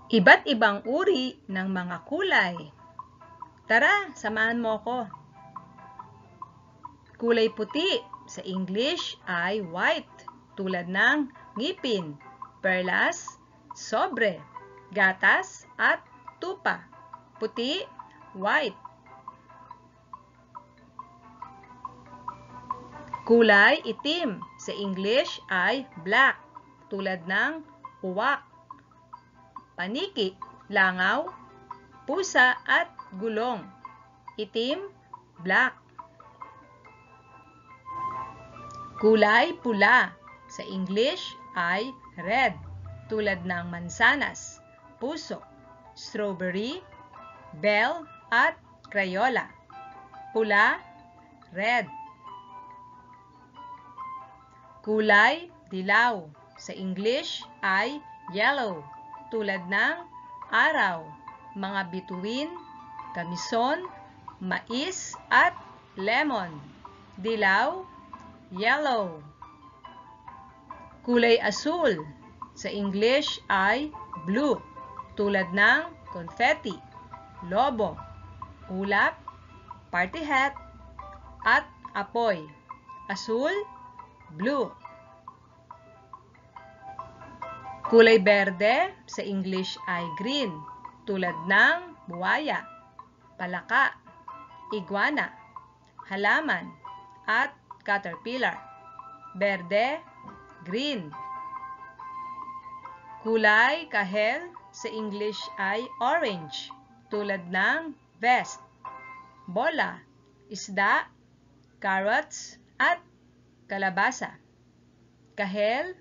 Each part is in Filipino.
Iba't ibang uri ng mga kulay. Tara, samahan mo ko. Kulay puti sa English ay white, tulad ng ngipin, perlas, sobre, gatas, at tupa. Puti, white. Kulay itim sa English ay black, tulad ng uwak, paniki, langaw, pusa at gulong. Itim, black. Kulay pula sa English ay red, tulad ng mansanas, puso, strawberry, bell at crayola. Pula, red. Kulay dilaw sa English ay yellow, tulad ng araw, mga bituin, kamison, mais at lemon. Dilaw, yellow. Kulay asul sa English ay blue, tulad ng confetti, lobo, ulap, party hat, at apoy. Asul, blue. Kulay berde sa English ay green, tulad ng buwaya, palaka, iguana, halaman, at caterpillar. Berde, green. Kulay kahel sa English ay orange, tulad ng vest, bola, isda, carrots, at kalabasa. Kahel,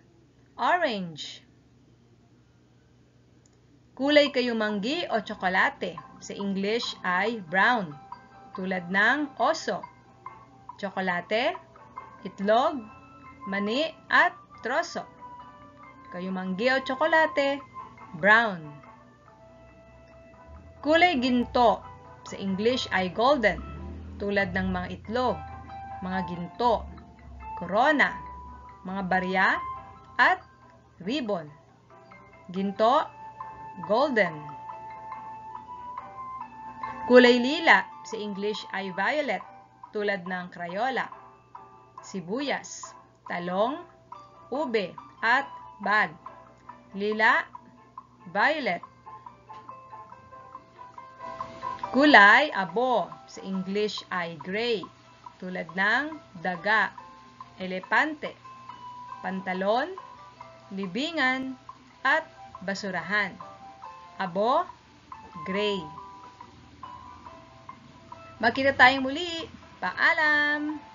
orange. Kulay kayumanggi o tsokolate sa English ay brown, tulad ng oso, tsokolate, itlog, mani at troso. Kayumanggi o tsokolate, brown. Kulay ginto sa English ay golden, tulad ng mga itlog, mga ginto, korona, mga barya, at ribbon. Ginto, golden. Kulay lila sa English ay violet, tulad ng crayola, sibuyas, talong, ube, at bag. Lila, violet. Kulay abo sa English ay gray, tulad ng daga, elepante, pantalon, libingan, at basurahan. Abo, gray. Magkita tayong muli. Paalam!